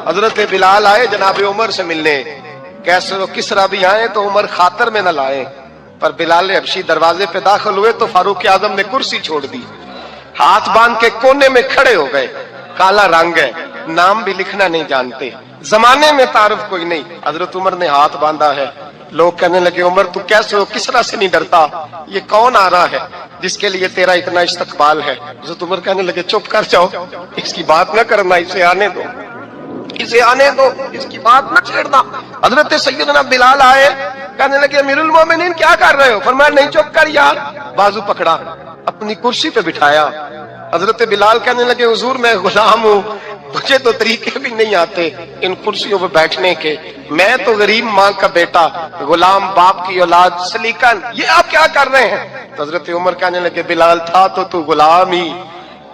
حضرت بلال آئے جناب عمر سے ملنے، کیسے وہ کسرا بھی آئے تو عمر خاطر میں نہ لائے، پر بلال حبشی دروازے پہ داخل ہوئے تو فاروق اعظم نے کرسی چھوڑ دی، ہاتھ باندھ کے کونے میں کھڑے ہو گئے۔ کالا رنگ ہے، نام بھی لکھنا نہیں جانتے، زمانے میں تعارف کوئی نہیں۔ حضرت عمر نے ہاتھ باندھا ہے، لوگ کہنے لگے عمر تو کیسے ہو، کسرا سے نہیں ڈرتا، یہ کون آ رہا ہے جس کے لیے تیرا اتنا استقبال ہے؟ حضرت عمر کہنے لگے چپ کر جاؤ، اس کی بات نہ کرنا، اسے آنے دو، اسے آنے دو، اس کی بات نہ چھیڑنا۔ حضرت سیدنا بلال آئے، کہنے لگے امیر المومنین کیا کر رہے ہو؟ فرمایا نہیں چپ کر یار، بازو پکڑا، اپنی کرسی پہ بٹھایا۔ حضرت بلال کہنے لگے حضور میں غلام ہوں، مجھے تو طریقے بھی نہیں آتے ان کرسیوں پہ بیٹھنے کے، میں تو غریب ماں کا بیٹا، غلام باپ کی اولاد، سلیقن، یہ آپ کیا کر رہے ہیں؟ تو حضرت عمر کہنے لگے بلال تھا تو غلام ہی،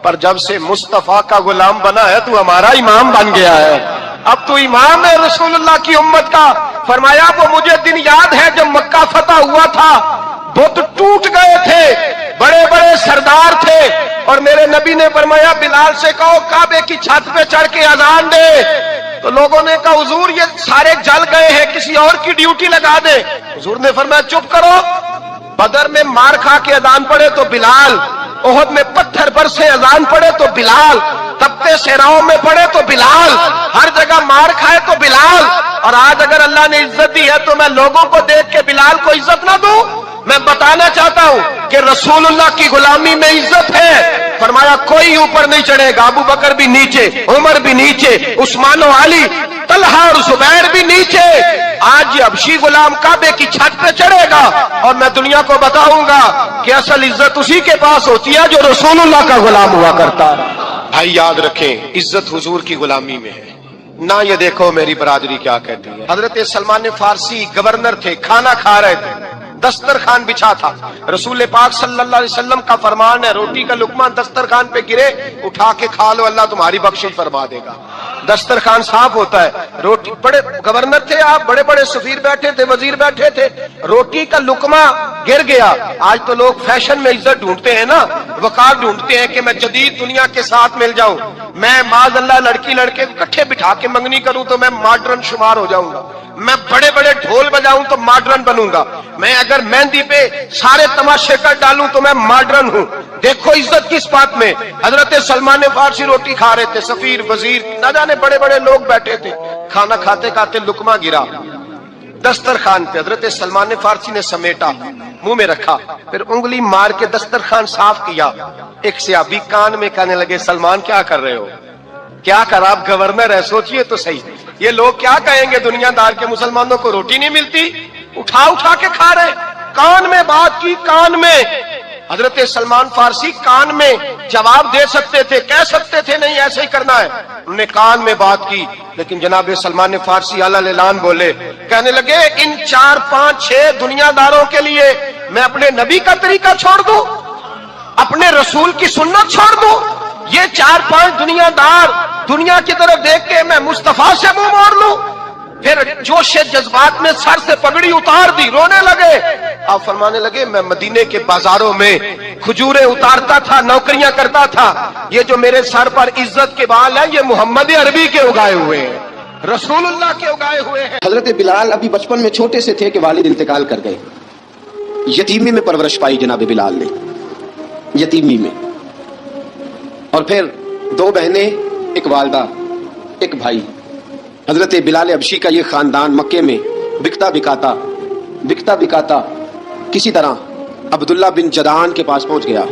پر جب سے مصطفیٰ کا غلام بنا ہے تو ہمارا امام بن گیا ہے، اب تو امام ہے رسول اللہ کی امت کا۔ فرمایا وہ مجھے دن یاد ہے جب مکہ فتح ہوا تھا، بت ٹوٹ گئے تھے، بڑے بڑے سردار تھے، اور میرے نبی نے فرمایا بلال سے کہو کعبے کی چھت پہ چڑھ کے اذان دے، تو لوگوں نے کہا حضور یہ سارے جل گئے ہیں، کسی اور کی ڈیوٹی لگا دے۔ حضور نے فرمایا چپ کرو، بدر میں مار کھا کے اذان پڑے تو بلال، احد میں پتھر پر سے اذان پڑے تو بلال، تپتے صحراؤں میں پڑے تو بلال، ہر جگہ مار کھائے تو بلال۔ اور آج اگر اللہ نے عزت دی ہے تو میں لوگوں کو دیکھ کے بلال کو عزت نہ دوں؟ میں بتانا چاہتا ہوں کہ رسول اللہ کی غلامی میں عزت ہے۔ فرمایا کوئی اوپر نہیں چڑھے گا، ابو بکر بھی نیچے، عمر بھی نیچے، عثمان و علی، طلحہ اور زبیر بھی نیچے۔ آج یہ حبشی غلام کعبے کی چھت پہ چڑھے گا اور میں دنیا کو بتاؤں گا کہ اصل عزت اسی کے پاس ہوتی ہے جو رسول اللہ کا غلام ہوا کرتا ہے۔ بھائی یاد رکھیں عزت حضور کی غلامی میں ہے، نہ یہ دیکھو میری برادری کیا کہتی ہے۔ حضرت سلمان فارسی گورنر تھے، کھانا کھا رہے تھے، دسترخوان بچھا تھا، رسول پاک صلی اللہ علیہ وسلم کا فرمان ہے روٹی کا لقمہ دسترخوان پہ گرے اٹھا کے کھا لو، اللہ تمہاری بخشش فرما دے گا۔ دسترخوان صاف ہوتا ہے، روٹی، بڑے گورنر تھے آپ، بڑے بڑے سفیر بیٹھے تھے، وزیر بیٹھے تھے، روٹی کا لقمہ گر گیا۔ آج تو لوگ فیشن میں عزت ڈھونڈتے ہیں نا، وقار ڈھونڈتے ہیں کہ میں جدید دنیا کے ساتھ مل جاؤں، میں معاذ اللہ لڑکی لڑکے کو اکٹھے بٹھا کے منگنی کروں تو میں ماڈرن شمار ہو جاؤں گا، میں بڑے بڑے ڈھول بجاؤں تو ماڈرن بنوں گا، میں اگر مہندی پہ سارے تماشے کر ڈالوں تو میں ماڈرن ہوں۔ دیکھو عزت کس بات میں۔ حضرت سلمان فارسی روٹی کھا رہے تھے، سفیر وزیر نہ جانے بڑے بڑے لوگ بیٹھے تھے، کھانا کھاتے کھاتے لقمہ گرا دسترخوان پہ، حضرت سلمان فارسی نے سمیٹا، منہ میں رکھا، پھر انگلی مار کے دسترخوان صاف کیا۔ ایک صحابی کان میں کہنے لگے سلمان کیا کر رہے ہو، کیا کر، آپ گورنر ہے، سوچئے تو صحیح، یہ لوگ کیا کہیں گے دنیا دار کے مسلمانوں کو روٹی نہیں ملتی، اٹھا اٹھا کے کھا رہے۔ کان میں بات کی، کان میں۔ حضرت سلمان فارسی کان میں جواب دے سکتے تھے، کہہ سکتے تھے نہیں ایسے ہی کرنا ہے، انہوں نے کان میں بات کی، لیکن جناب سلمان فارسی اعلیٰ اعلان بولے، کہنے لگے ان 4 5 6 دنیا داروں کے لیے میں اپنے نبی کا طریقہ چھوڑ دوں، اپنے رسول کی سنت چھوڑ دوں؟ یہ 4 5 دنیا دار دنیا کی طرف دیکھ کے میں مصطفیٰ سے منہ موڑ لوں؟ پھر جوش جذبات میں سر سے پگڑی اتار دی، رونے لگے۔ آپ فرمانے لگے میں مدینے کے بازاروں میں کھجوریں اتارتا تھا، نوکریاں کرتا تھا، یہ جو میرے سر پر عزت کے بال ہیں یہ محمد عربی کے اگائے ہوئے ہیں، رسول اللہ کے اگائے ہوئے ہیں۔ حضرت بلال ابھی بچپن میں چھوٹے سے تھے کہ والد انتقال کر گئے، یتیمی میں پرورش پائی جناب بلال نے، یتیمی میں، اور پھر 2 بہنیں، ایک والدہ، ایک بھائی۔ حضرت بلال حبشی کا یہ خاندان مکے میں بکتا بکاتا کسی طرح عبداللہ بن جدعان کے پاس پہنچ گیا،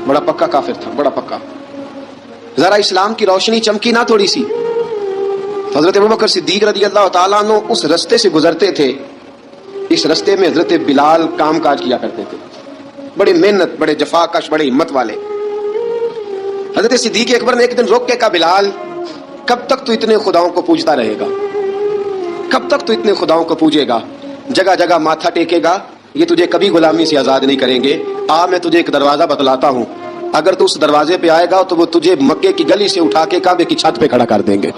بڑا پکا کافر تھا، بڑا پکا، ذرا اسلام کی روشنی چمکی نہ تھوڑی سی۔ حضرت ابوبکر صدیق رضی اللہ تعالیٰ عنہ اس رستے سے گزرتے تھے، اس رستے میں حضرت بلال کام کاج کیا کرتے تھے، بڑے محنت، بڑے جفاکش، بڑے ہمت والے۔ حضرت صدیق اکبر نے ایک دن روک کے کہا بلال کب تک تو اتنے خداؤں کو پوجتا رہے گا، کب تک تو اتنے خداؤں کو پوجے گا، جگہ جگہ ماتھا ٹیکے گا، یہ تجھے کبھی غلامی سے آزاد نہیں کریں گے۔ میں تجھے ایک دروازہ بتلاتا ہوں، اگر تو اس دروازے پہ آئے گا تو وہ تجھے مکے کی گلی سے اٹھا کے کعبے کی چھت پہ کھڑا کر دیں گے،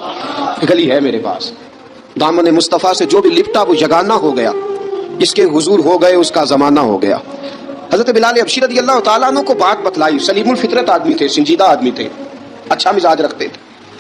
گلی ہے میرے پاس۔ دامن مصطفیٰ سے جو بھی لپٹا وہ یگانہ ہو گیا، جس کے حضور ہو گئے اس کا زمانہ ہو گیا۔ حضرت بلال حبشی رضی اللہ تعالیٰ عنہ کو بات بتلائی، سلیم الفطرت آدمی تھے، سنجیدہ آدمی تھے، اچھا مزاج رکھتے تھے۔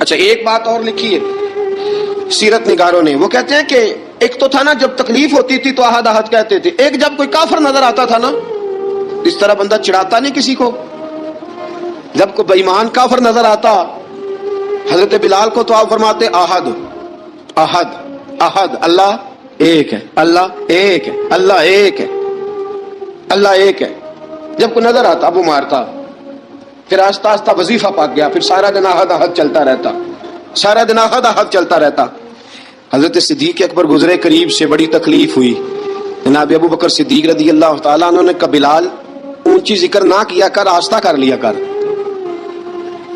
اچھا ایک بات اور لکھی ہے سیرت نگاروں نے، وہ کہتے ہیں کہ ایک تو تھا نا جب تکلیف ہوتی تھی تو احد احد کہتے تھے، ایک جب کوئی کافر نظر آتا تھا نا اس طرح بندہ چڑھاتا نہیں کسی کو، جب کوئی بے ایمان کافر نظر آتا حضرت بلال کو تو آپ فرماتے احد احد احد، اللہ ایک ہے، اللہ ایک ہے، اللہ ایک ہے، اللہ ایک ہے۔ جب کوئی نظر آتا وہ مارتا، پھر آہستہ آہستہ وظیفہ پاک گیا، پھر سارا دن احد احد چلتا رہتا، سارا دن احد احد چلتا رہتا۔ حضرت صدیق اکبر گزرے قریب سے، بڑی تکلیف ہوئی، جناب ابو بکر صدیق رضی اللہ تعالیٰ عنہ نے کہا بلال اونچی ذکر نہ کیا کر، آہستہ کر لیا کر،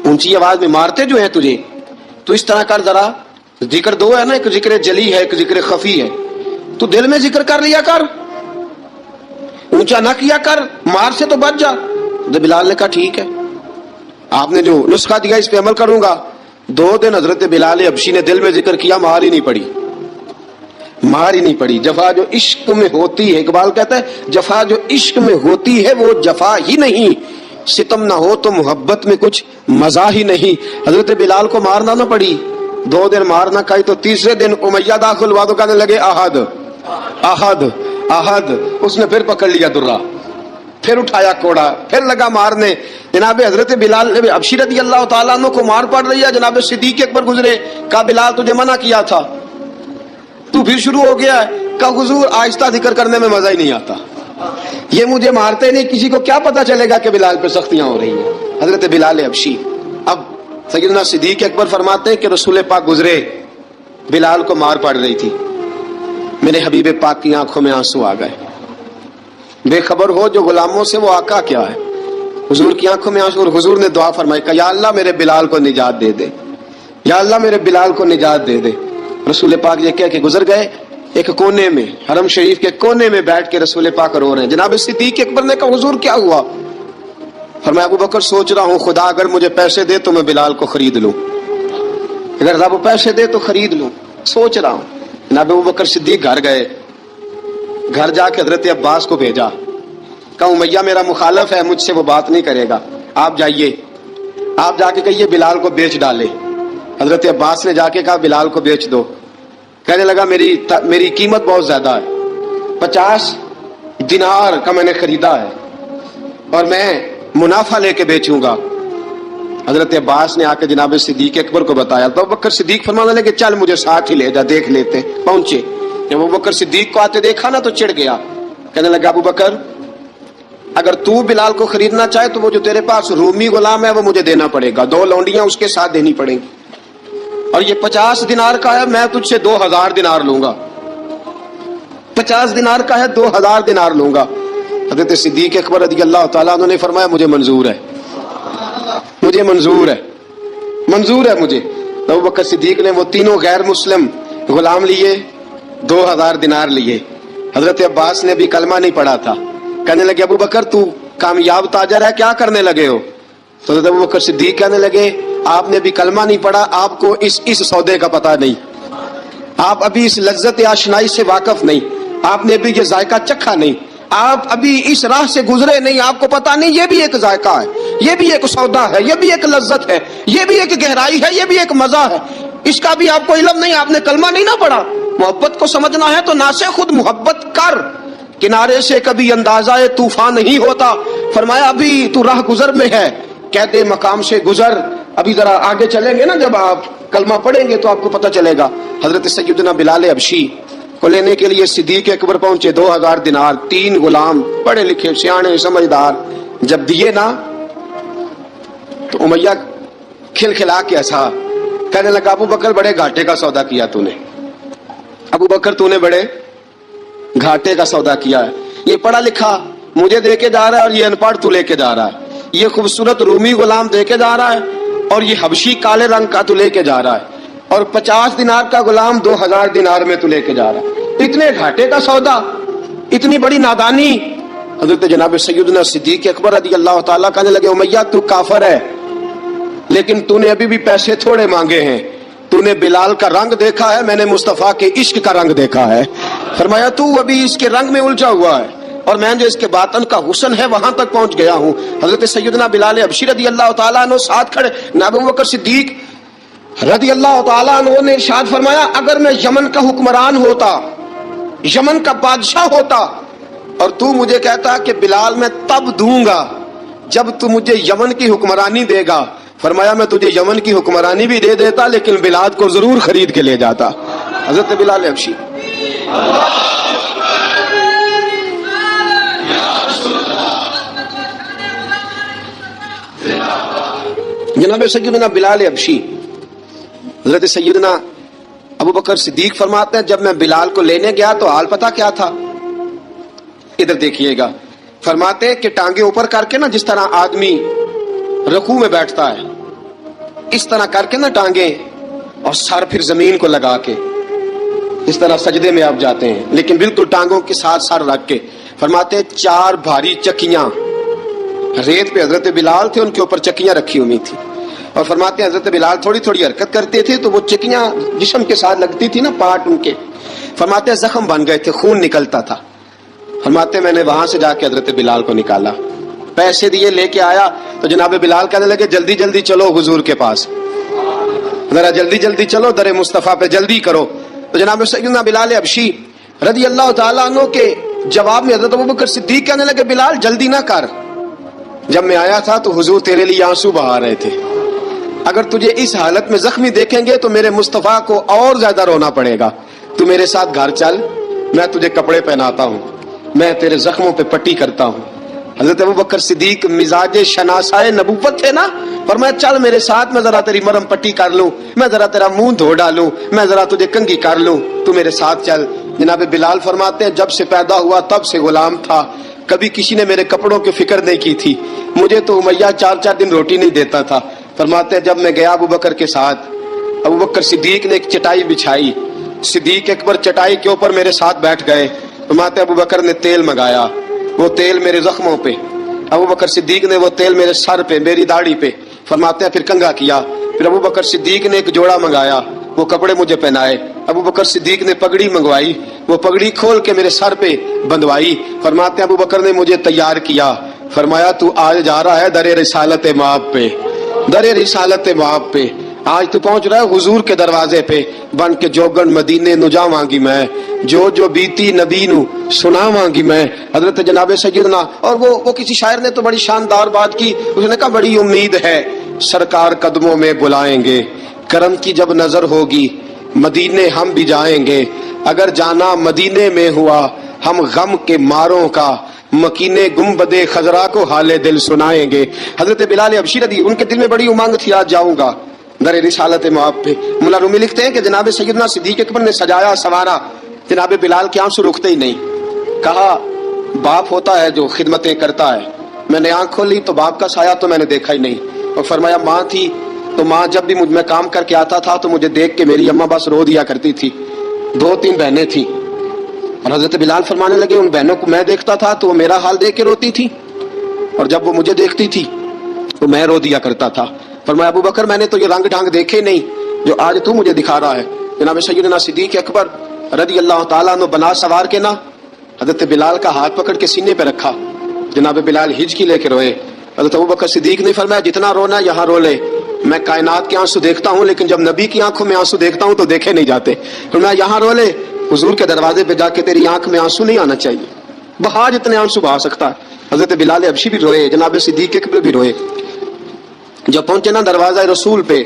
اونچی آواز میں مارتے جو ہیں تجھے تو اس طرح کر، ذرا ذکر دو ہے نا، ایک ذکر جلی ہے ایک ذکر خفی ہے، تو دل میں ذکر کر لیا کر، اونچا نہ کیا کر، مار سے تو بچ جا۔ بلال نے کہا ٹھیک ہے، آپ نے جو نسخہ دیا اس پہ عمل کروں گا۔ 2 دن حضرت بلال حبشی نے دل میں ذکر کیا، مار ہی نہیں پڑی، مار ہی نہیں پڑی۔ جفا جو عشق میں ہوتی ہے، اقبال کہتا ہے جفا جو عشق میں ہوتی ہے وہ جفا ہی نہیں، ستم نہ ہو تو محبت میں کچھ مزہ ہی نہیں۔ حضرت بلال کو مارنا نہ پڑی، 2 دن مارنا کھائی، تو تیسرے دن امیہ داخل ہوا تو کہنے لگے احد احد احد، اس نے پھر پکڑ لیا درہ، پھر اٹھایا کوڑا، پھر لگا مارنے۔ جناب حضرت بلال حبشی رضی اللہ تعالیٰ عنہ کو مار پڑ رہی ہے، جناب صدیق اکبر گزرے، کہا بلال تجھے منع کیا تھا، تو پھر شروع ہو گیا ہے، کہا حضور آہستہ ذکر کرنے میں مزہ ہی نہیں آتا، یہ مجھے مارتے نہیں، کسی کو کیا پتا چلے گا کہ بلال پہ سختیاں ہو رہی ہیں۔ حضرت بلال حبشی، اب سیدنا صدیق اکبر فرماتے ہیں کہ رسول پاک گزرے، بلال کو مار پڑ رہی تھی، میرے حبیب پاک کی آنکھوں میں آنسو آ گئے، بے خبر ہو جو غلاموں سے وہ آقا کیا ہے، حضور کی آنکھوں میں آنسو، اور حضور نے دعا فرمائی کہ یا اللہ میرے بلال کو نجات دے دے، یا اللہ میرے بلال کو نجات دے دے۔ رسول پاک یہ کہہ کے گزر گئے، ایک کونے میں حرم شریف کے کونے میں بیٹھ کے رسول پاک رو رہے ہیں۔ جناب صدیق اکبر نے کہا حضور کیا ہوا؟ فرمایا ابو بکر سوچ رہا ہوں خدا اگر مجھے پیسے دے تو میں بلال کو خرید لوں، اگر رب پیسے دے تو خرید لوں، سوچ رہا ہوں۔ جناب ابو بکر صدیق گھر گئے، گھر جا کے حضرت عباس کو بھیجا، کہا امیہ میرا مخالف ہے، مجھ سے وہ بات نہیں کرے گا، آپ جائیے، آپ جا کے کہیے بلال کو بیچ ڈالے۔ حضرت عباس نے جا کے کہا بلال کو بیچ دو، کہنے لگا میری قیمت بہت زیادہ ہے، 50 دینار کا میں نے خریدا ہے اور میں منافع لے کے بیچوں گا۔ حضرت عباس نے آ کے جناب صدیق اکبر کو بتایا تو ابوبکر صدیق فرمانے لگے چل مجھے ساتھ ہی لے جا، دیکھ لیتے۔ پہنچے، جب ابوبکر صدیق کو آتے دیکھا نا تو چڑ گیا، کہنے لگا ابوبکر اگر تو بلال کو خریدنا چاہے تو وہ جو تیرے پاس رومی غلام ہے وہ مجھے دینا پڑے گا، 2 لونڈیاں اس کے ساتھ دینی پڑیں گی، اور یہ 50 دینار کا ہے، میں تجھ سے 2000 دینار لوں گا، 50 دینار کا ہے 2000 دینار لوں گا۔ حضرت صدیق اکبر رضی اللہ تعالیٰ عنہ نے فرمایا مجھے منظور ہے، مجھے منظور ہے، منظور ہے مجھے۔ تو ابوبکر صدیق نے وہ تینوں غیر مسلم غلام لیے، 2000 دینار لیے۔ حضرت عباس نے بھی کلمہ نہیں پڑھا تھا، کہنے لگے ابو بکر تو کامیاب تاجر ہے، کیا کرنے لگے ہو؟ تو حضرت ابو بکر صدیق کہنے لگے آپ نے بھی کلمہ نہیں پڑھا، آپ کو اس سودے کا پتہ نہیں، آپ ابھی اس لذت آشنائی سے واقف نہیں، آپ نے بھی یہ ذائقہ چکھا نہیں، آپ ابھی اس راہ سے گزرے نہیں، آپ کو پتہ نہیں یہ بھی ایک ذائقہ ہے، یہ بھی ایک سودا ہے، یہ بھی ایک لذت ہے، یہ بھی ایک گہرائی ہے، یہ بھی ایک مزہ ہے، اس کا بھی آپ کو علم نہیں، آپ نے کلمہ نہیں نہ پڑھا۔ محبت کو سمجھنا ہے تو نہ سے خود محبت کر، کنارے سے کبھی اندازہ طوفان نہیں ہوتا۔ فرمایا ابھی تو راہ گزر میں ہے، کہتے مقام سے گزر، ابھی ذرا آگے چلیں گے نا، جب آپ کلمہ پڑھیں گے تو آپ کو پتہ چلے گا۔ حضرت سیدنا بلال حبشی کو لینے کے لیے صدیق اکبر پہنچے، 2000 دینار، 3 غلام پڑھے لکھے سیانے سمجھدار، جب دیے نا تو امیہ کھلکھلا کے ہنسا، کہنے لگا ابو بکر بڑے گھاٹے کا سودا کیا تو نے، ابو بکر تو نے بڑے گھاٹے کا سودا کیا ہے، یہ پڑھا لکھا مجھے دے کے جا رہا ہے اور یہ ان پڑھ تو لے کے جا رہا ہے، یہ خوبصورت رومی غلام دے کے جا رہا ہے اور یہ حبشی کالے رنگ کا تو لے کے جا رہا ہے، اور 50 دینار کا غلام 2000 دینار میں تو لے کے جا رہا ہے، اتنے گھاٹے کا سودا، اتنی بڑی نادانی۔ حضرت جناب سیدنا صدیق اکبر رضی اللہ تعالیٰ کہنے لگے امیہ تو کافر ہے لیکن تو نے ابھی بھی پیسے تھوڑے مانگے ہیں، تو نے بلال کا رنگ دیکھا ہے، میں نے مصطفیٰ کے عشق کا رنگ دیکھا ہے۔ فرمایا تو ابھی اس کے رنگ میں الجھا ہوا ہے اور میں جو اس کے باطن کا حسن ہے وہاں تک پہنچ گیا ہوں۔ حضرت سیدنا بلال حبشی رضی اللہ تعالیٰ عنہ ساتھ کھڑے، ابو بکر صدیق رضی اللہ تعالیٰ عنہ نے ارشاد فرمایا اگر میں یمن کا حکمران ہوتا، یمن کا بادشاہ ہوتا، اور تو مجھے کہتا کہ بلال میں تب دوں گا جب تو مجھے یمن کی حکمرانی دے گا، فرمایا میں تجھے یمن کی حکمرانی بھی دے دیتا لیکن بلال کو ضرور خرید کے لے جاتا۔ حضرت بلال حبشی جناب سیدنا بلال حبشی، حضرت سیدنا ابو بکر صدیق فرماتے ہیں جب میں بلال کو لینے گیا تو حال پتہ کیا تھا؟ ادھر دیکھیے گا، فرماتے کہ ٹانگیں اوپر کر کے نا جس طرح آدمی رکوع میں بیٹھتا ہے اس طرح کر کے نا ٹانگیں، اور سر پھر زمین کو لگا کے اس طرح سجدے میں آپ جاتے ہیں، لیکن بالکل ٹانگوں کے ساتھ سر رکھ کے۔ فرماتے 4 بھاری چکیاں ریت پہ حضرت بلال تھے، ان کے اوپر چکیاں رکھی ہوئی تھی، اور فرماتے ہیں حضرت بلال تھوڑی تھوڑی حرکت کرتے تھے تو وہ چکیاں جسم کے ساتھ لگتی تھی نا، پارٹ ان کے، فرماتے ہیں زخم بن گئے تھے، خون نکلتا تھا۔ فرماتے میں نے وہاں سے جا کے حضرت بلال کو نکالا، پیسے دیے، لے کے آیا تو جناب بلال کہنے لگے جلدی جلدی چلو حضور کے پاس، ذرا جلدی جلدی چلو در مصطفیٰ پہ جلدی کرو۔ تو جناب سیدنا بلال حبشی رضی اللہ تعالیٰ عنہ کے جواب میں حضرت ابوبکر صدیق کہنے لگے بلال جلدی نہ کر، جب میں آیا تھا تو حضور تیرے لیے آنسو بہا رہے تھے، اگر تجھے اس حالت میں زخمی دیکھیں گے تو میرے مصطفیٰ کو اور زیادہ رونا پڑے گا، تو میرے ساتھ گھر چل، میں تجھے کپڑے پہناتا ہوں، میں تیرے زخموں پہ پٹی کرتا ہوں۔ حضرت ابوبکر صدیق مزاج شناسائے نبوت تھے نا، فرمایا چل میرے ساتھ، میں ذرا تیری مرہم پٹی کر لوں، میں ذرا تیرا منہ دھو ڈالوں، میں ذرا تجھے کنگھی کر لوں، تو میرے ساتھ چل۔ جناب بلال فرماتے ہیں جب سے پیدا ہوا تب سے غلام تھا، کبھی کسی نے میرے کپڑوں کی فکر نہیں کی تھی، مجھے تو امیہ 4 دن روٹی نہیں دیتا تھا۔ فرماتے ہیں جب میں گیا ابوبکر کے ساتھ، ابوبکر صدیق نے ایک چٹائی بچھائی، صدیق اکبر چٹائی کے اوپر میرے ساتھ بیٹھ گئے، فرماتے ابوبکر نے تیل منگایا، وہ تیل میرے زخموں پہ، ابوبکر صدیق نے وہ تیل میرے سر پہ، میری داڑھی پہ، فرماتے ہیں پھر کنگھا کیا، پھر ابوبکر صدیق نے ایک جوڑا منگایا، وہ کپڑے مجھے پہنائے، ابوبکر صدیق نے پگڑی منگوائی، وہ پگڑی کھول کے میرے سر پہ بندھوائی، فرماتے ہیں ابوبکر نے مجھے تیار کیا، فرمایا تو آج جا رہا ہے در رسالت مآب پہ، در رسالت مآب پہ، آج تو پہنچ رہا ہے حضور کے دروازے پہ، بن کے جوگن مدینے نو جاواں گی میں، جو بیتی نبی نو سناواں گی میں۔ حضرت جناب سیدنا، اور وہ کسی شاعر نے تو بڑی شاندار بات کی، اس نے کہا بڑی امید ہے سرکار قدموں میں بلائیں گے، کرم کی جب نظر ہوگی مدینے ہم بھی جائیں گے، اگر جانا مدینے میں ہوا ہم غم کے ماروں کا، مکینے گنبد خضرا کو حال دل سنائیں گے۔ حضرت بلال حبشی رضی ان کے دل میں بڑی امنگ تھی آج جاؤں گا در رسالت مآب پہ۔ مولا رومی لکھتے ہیں کہ جناب سیدنا صدیق اکبر نے سجایا سوارا، جناب بلال کے آنسو رکتے ہی نہیں، کہا باپ ہوتا ہے جو خدمتیں کرتا ہے، میں نے آنکھ کھولی تو باپ کا سایہ تو میں نے دیکھا ہی نہیں، اور فرمایا ماں تھی تو ماں جب بھی میں کام کر کے آتا تھا تو مجھے دیکھ کے میری اماں بس رو دیا کرتی تھی، 2-3 بہنیں تھیں، اور حضرت بلال فرمانے لگے ان بہنوں کو میں دیکھتا تھا تو وہ میرا حال دیکھ کے روتی تھی، اور جب وہ مجھے دیکھتی تھی تو میں رو دیا کرتا تھا۔ فرمایا ابوبکر میں نے تو یہ رنگ ڈھنگ دیکھے نہیں جو آج تو مجھے دکھا رہا ہے۔ جناب سیدنا صدیق اکبر رضی اللہ تعالیٰ عنہ بنا سوار کے نا حضرت بلال کا ہاتھ پکڑ کے سینے پہ رکھا، جناب بلال ہچکی لے کے روئے۔ حضرت ابوبکر صدیق نے فرمایا جتنا رونا یہاں رو لے، میں کائنات کے آنسو دیکھتا ہوں لیکن جب نبی کی آنکھوں میں آنسو دیکھتا ہوں تو دیکھے نہیں جاتے، فرمایا یہاں رو لے، حضور کے دروازے پہ جا کے تیری آنکھ میں آنسو نہیں آنا چاہیے، بہا جتنے آنسو بہا سکتا ہے۔ حضرت بلال حبشی بھی روئے، جناب صدیق اکبر بھی روئے۔ جب پہنچے نا دروازہ رسول پہ،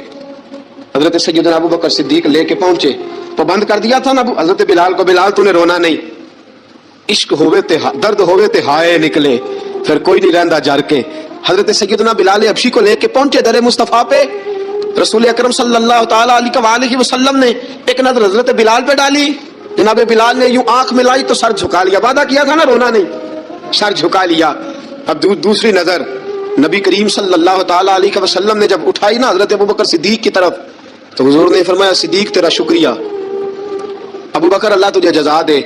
حضرت سیدنا ابوبکر صدیق لے کے پہنچے تو بند کر دیا تھا نا حضرت بلال کو، بلال تو نے رونا نہیں، عشق ہوئے تے درد ہوئے تے ہائے نکلے، پھر کوئی نہیں رہندا جر کے۔ حضرت سیدنا بلال حبشی کو لے کے پہنچے در مصطفیٰ پہ، رسول اکرم صلی اللہ تعالی علیہ وسلم نے ایک نظر حضرت بلال پہ ڈالی، جناب بلال نے یوں آنکھ ملائی تو سر جھکا لیا، وعدہ کیا تھا نا رونا نہیں، سر جھکا لیا۔ اب دوسری نظر نبی کریم صلی اللہ تعالی علیہ وسلم نے جب اٹھائی نا حضرت ابوبکر صدیق کی طرف تو حضور نے فرمایا صدیق تیرا شکریہ، ابوبکر اللہ تجھے جزا دے۔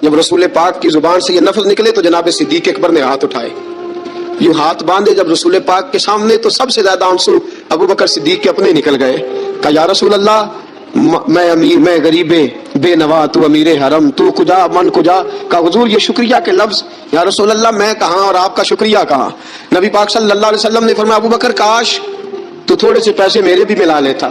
جب رسول پاک کی زبان سے یہ لفظ نکلے تو جناب صدیق اکبر نے ہاتھ اٹھائے، یوں ہاتھ باندھے جب رسول پاک کے سامنے تو سب سے زیادہ آنسو ابوبکر صدیق کے اپنے نکل گئے۔ کہا یا رسول اللہ میں امیر، میں غریب بے نوا، تو امیر حرم، تو کجا من کجا۔ کہا حضور یہ شکریہ کے لفظ، یا رسول اللہ میں کہاں اور آپ کا شکریہ کہاں۔ نبی پاک صلی اللہ علیہ وسلم نے فرمایا ابوبکر کاش تو تھوڑے سے پیسے میرے بھی ملا لیتا،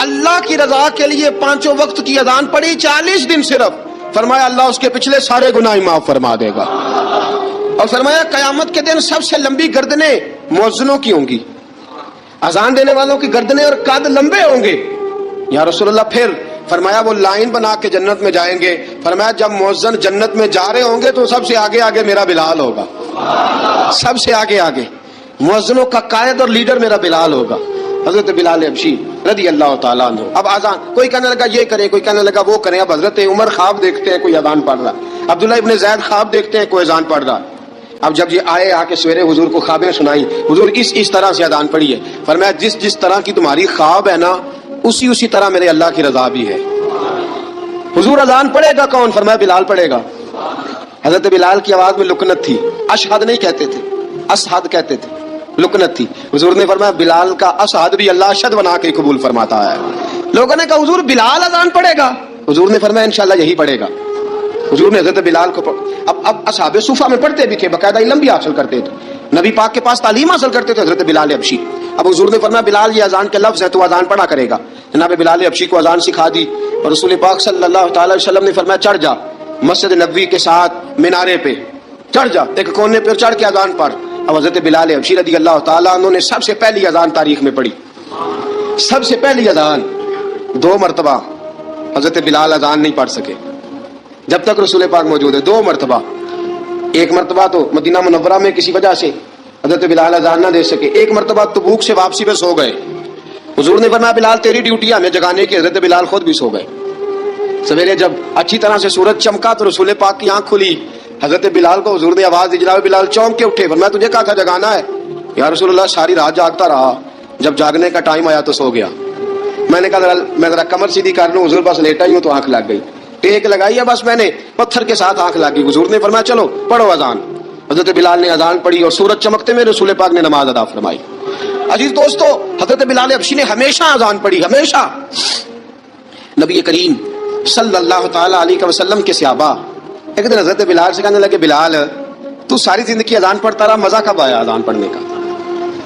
اللہ کی رضا کے لیے 5 وقت کی اذان پڑھی 40 دن صرف, فرمایا اللہ اس کے پچھلے سارے گناہ معاف فرما دے گا. اور فرمایا قیامت کے دن سب سے لمبی گردنیں مؤذنوں کی ہوں گی, اذان دینے والوں کی گردنیں اور قد لمبے ہوں گے. یا رسول اللہ پھر فرمایا وہ لائن بنا کے جنت میں جائیں گے. فرمایا جب مؤذن جنت میں جا رہے ہوں گے تو سب سے آگے آگے میرا بلال ہوگا, سب سے آگے آگے مؤذنوں کا قائد اور لیڈر میرا بلال ہوگا, حضرت بلال حبشی رضی اللہ تعالیٰ عنہ. اب آزان کوئی کہنے لگا یہ کریں, کوئی کہنے لگا وہ کریں. اب حضرت عمر خواب دیکھتے ہیں, کوئی اذان پڑھ رہا. عبداللہ ابن زید خواب دیکھتے ہیں, کوئی اذان پڑھ رہا. اب جب یہ آئے آ کے سویرے حضور کو خوابیں سنائی, حضور اس طرح سے اذان پڑھی ہے. فرمایا جس طرح کی تمہاری خواب ہے نا اسی طرح میرے اللہ کی رضا بھی ہے. حضور اذان پڑھے گا کون؟ فرمایا بلال پڑھے گا. حضرت بلال کی آواز میں لکنت تھی, اشہد نہیں کہتے تھے, اسہد کہتے تھے, لکنت تھی. حضور نے فرمایا بلال کا اسہد بھی اللہ اشہد بنا کے قبول فرماتا ہے. لوگوں نے کہا حضور بلال اذان پڑھے گا. حضور نے فرمایا انشاءاللہ یہی پڑھے گا. حضور نے حضرت بلال کو اب اصحاب صوفہ میں پڑھتے بھی تھے, باقاعدہ علم بھی حاصل کرتے تھے, نبی پاک کے پاس تعلیم حاصل کرتے تھے حضرت بلال حبشی. اب حضور نے فرمایا بلال یہ اذان کے لفظ ہے تو اذان پڑھا کرے گا. جناب بلال حبشی کو اذان سکھا دی اور رسول پاک صلی اللہ تعالی علیہ وسلم نے فرمایا چڑھ جا مسجد نبوی کے ساتھ مینارے پہ, چڑھ جا ایک کونے پہ چڑھ کے اذان پڑھ. اب حضرت بلال حبشی رضی اللہ تعالیٰ عنہ نے سب سے پہلی اذان تاریخ میں پڑھی, سب سے پہلی اذان. 2 مرتبہ حضرت بلال اذان نہیں پڑھ سکے جب تک رسول پاک موجود ہے. 2 مرتبہ, ایک مرتبہ تو مدینہ منورہ میں کسی وجہ سے حضرت بلال اذان نہ دے سکے, ایک مرتبہ تبوک سے واپسی پہ سو گئے. حضور نے فرمایا بلال تیری ڈیوٹی ہے ہمیں جگانے کی. حضرت بلال خود بھی سو گئے. سویرے جب اچھی طرح سے سورج چمکا تو رسول پاک کی آنکھ کھلی. حضرت بلال کو حضور نے آواز دی, جناب بلال چونک کے اٹھے. فرمایا تجھے کہا تھا جگانا ہے. یا رسول اللہ ساری رات جاگتا رہا, جب جاگنے کا ٹائم آیا تو سو گیا. میں نے کہا میں ذرا کمر سیدھی کر لوں, حضور پاس لیٹا ہی ہوں تو آنکھ لگ گئی. ٹیک لگائی ہے بس میں نے, پتھر کے ساتھ آنکھ لگ گئی. حضور نے فرمایا چلو پڑھو اذان. حضرت بلال نے اذان پڑھی اور سورج چمکتے میں رسول پاک نے نماز ادا فرمائی. عزیز دوستو حضرت بلال حبشی نے ہمیشہ اذان پڑھی, ہمیشہ. نبی کریم صلی اللہ تعالی علیہ وسلم کے صحابہ ایک دن حضرت بلال سے کہنے لگے بلال تو ساری زندگی اذان پڑھتا رہا, مزہ کب آیا اذان پڑھنے کا,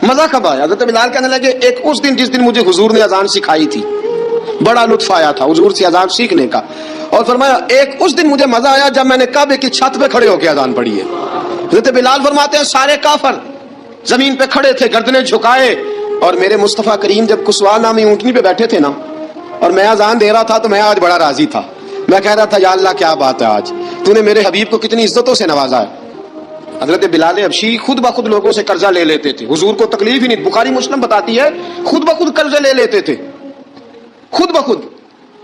مزہ کب آیا؟ حضرت بلال کہنے لگے ایک اس دن جس دن مجھے حضور نے اذان سکھائی تھی, بڑا لطف آیا تھا حضور سے اذان سیکھنے کا. اور فرمایا ایک اس دن مجھے مزہ آیا جب میں نے کعبے کی چھت پہ کھڑے ہو کے اذان پڑھی ہے. حضرت بلال فرماتے ہیں سارے کافر زمین پہ کھڑے تھے گردنیں جھکائے, اور میرے مصطفیٰ کریم جب کسوا نامی اونٹنی پہ بیٹھے تھے نا اور میں اذان دے رہا تھا تو میں آج بڑا راضی تھا. میں کہہ رہا تھا یا اللہ کیا بات ہے, آج تو نے میرے حبیب کو کتنی عزتوں سے نوازا ہے. حضرت بلال حبشی خود بخود لوگوں سے قرضہ لے لیتے تھے, حضور کو تکلیف ہی نہیں. بخاری مسلم بتاتی ہے خود بخود قرضے لے لیتے تھے, خود بخود